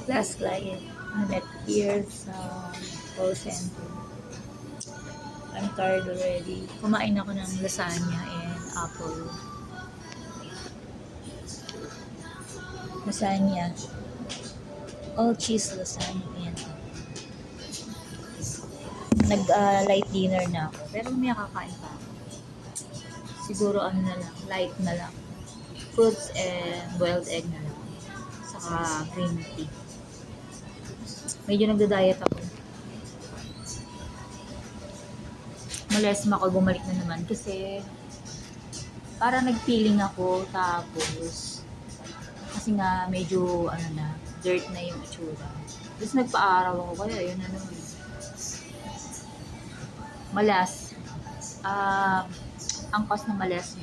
Last client na met here sa call center. I'm tired already. Kumain ako ng lasagna and apple. Lasagna. All cheese lasagna. Yan. Nag-light dinner na ako. Pero may kakain pa ako. Siguro ano na lang, light na lang. Fruits and boiled egg na lang. Saka green tea. Medyo nagda-diet ako. Malesma ako, bumalik na naman kasi para nag-feeling ako, tapos kasi nga medyo ano na, dirt na yung itsura. Tapos nagpa-araw ako, kaya yun ano, malas. Ang cause ng malas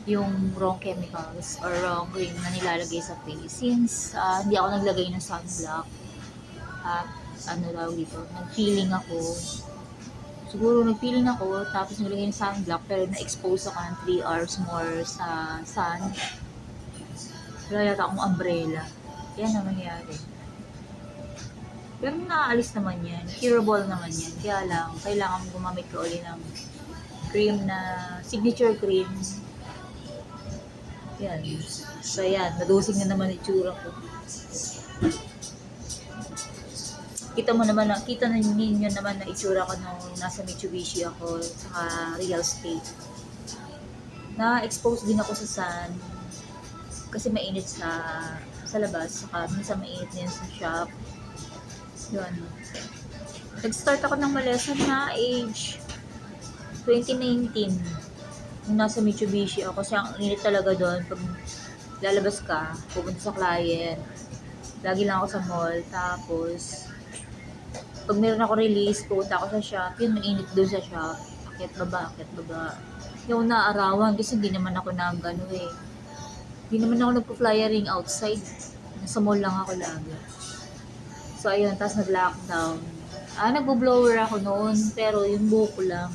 yung wrong chemicals or wrong cream na nilalagay sa face. Since hindi ako naglagay ng sunblock, ano daw dito, nag-feeling ako. Siguro nag-feeling ako, tapos naglagay ng sunblock, pero na-expose ako ng 3 hours more sa sun. Wala yata akong umbrella. Yan na nangyari. Pero naaalis naman yan. Curable naman yan. Kaya lang, kailangan gumamit ko ulit ng cream na, signature cream. Yan. So yan, nadusing na naman itsura ko. Kita ninyo naman na itsura ko nung nasa Mitsubishi ako sa real estate. Na-expose din ako sa sun kasi mainit sa labas, saka minsan mainit din sa shop. Yun. Nag-start ako ng malesan na age 2019 nung nasa Mitsubishi ako kasi ang init talaga doon pag lalabas ka, pupunta sa client. Lagi lang ako sa mall, tapos pag meron ako release, pupunta ako sa shop, yun, mainit doon sa shop. Akit baba. Yung naarawan, kasi hindi naman ako nag-ano eh. Hindi naman ako nagpo-flyering outside. Nasa mall lang ako lagi. So, ayun, tapos nag-lockdown. Nagbo-blower ako noon, pero yung buhok ko lang.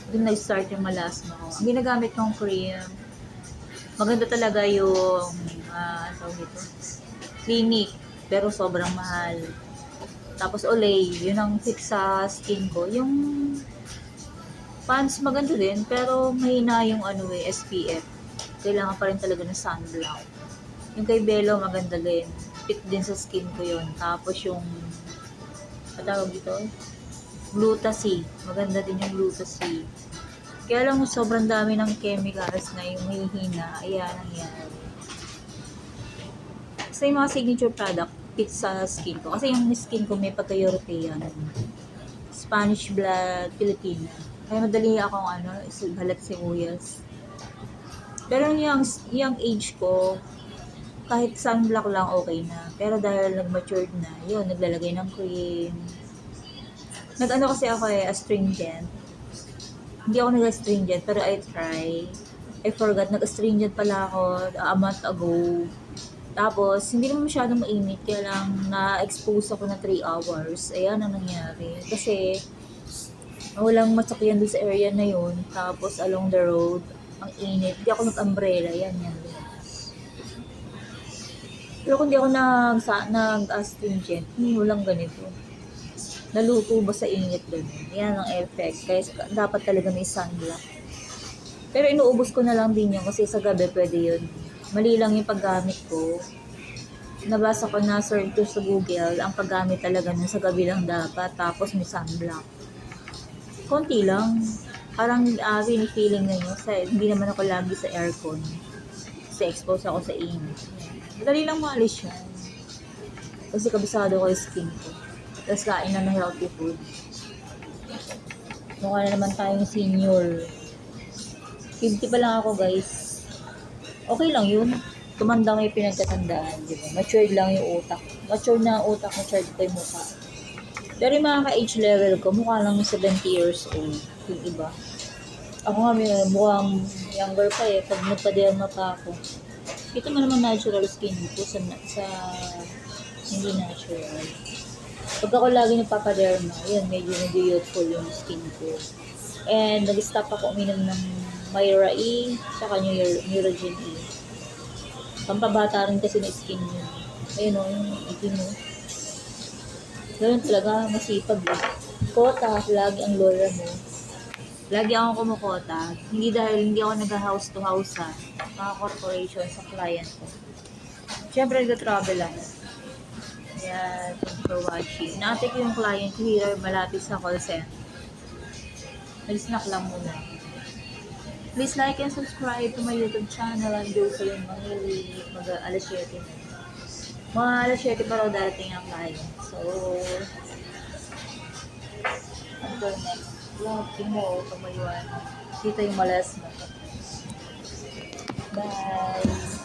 Doon nag-start yung malasma ko. Ang ginagamit kong cream, maganda talaga yung, Clinique. Pero sobrang mahal. Tapos Olay, yun ang fix sa skin ko. Yung pants maganda din, pero mahina yung SPF. Kailangan pa rin talaga ng sunblock. Yung kay Bello maganda din. Fit din sa skin ko yun. Tapos yung, patawag dito, Gluta-C. Maganda din yung Gluta-C. Kaya lang sobrang dami ng chemicals na yung hihina. Ayan ang yan. So, yung mga signature product, fit sa skin ko. Kasi yung skin ko may pagka-European. Spanish blood, Filipina. Kaya madali akong balat sibuyas. Pero yung age ko, kahit sunblock lang okay na. Pero dahil nag-matured na, yun, naglalagay ng cream. Kasi ako astringent. Hindi ako nag-astringent, pero I try. I forgot, nag-astringent pala ako a month ago. Tapos, hindi naman masyadong mainit, kaya lang na-expose ako na 3 hours. Ayan ang nangyari. Kasi, walang masakyan doon sa area na yun. Tapos, along the road, ang init. Hindi ako nag-umbrella. Yan. Pero kung di ako nag-astringent, walang ganito. Naluto ba sa init doon? Yan ang effect. Kaya dapat talaga may sunblock. Pero inuubos ko na lang din yun kasi sa gabi pwede yun. Mali lang yung paggamit ko. Nabasa ko na search ko sa Google, ang paggamit talaga nun sa gabi lang dapat, tapos may sunblock. Konti lang. Parang feeling na yun. Hindi naman ako lagi sa aircon. Kasi expose ako sa init. Madali lang maalis yan. Kasi kabisado ko yung skin ko. Tapos kain na ng healthy food. Mukha na naman tayong senior. 50 pa lang ako, guys. Okay lang yun. Tumanda may pinagkatandaan, di ba? Matured lang yung utak. Matured na utak, matured pa yung mukha. Pero yung mga ka-age level ko, mukha lang 70 years old. Yung iba. Ako nga, mukhang younger pa eh. Pag nagpa-derma pa ako. Ito man naman natural skin ko sa hindi natural. Pag ako lagi nagpapaderma, yun, medyo youthful yung skin ko. And nag-stop ako uminom ng Myra E, saka Neurogen E. Pampabata rin kasi na skin yun. Ayun o, yung itim mo. Ganun talaga, masipag eh. Kota, lagi ang lola mo. Lagi akong kumukota. Hindi dahil hindi ako nag-house to house ha. Mga corporation sa client ko. Siyempre, nag-travel ako. Yan, thank you for watching. Natik yung client ko here, malapit sa call center. Nag-snack lang muna. Please like and subscribe to my YouTube channel. Andun ko yung alas 7 na. Mga alas 7 pa raw darating ang client. So, until next vlog, tomorrow, tumayuan. Dito yung malas mo. Bye!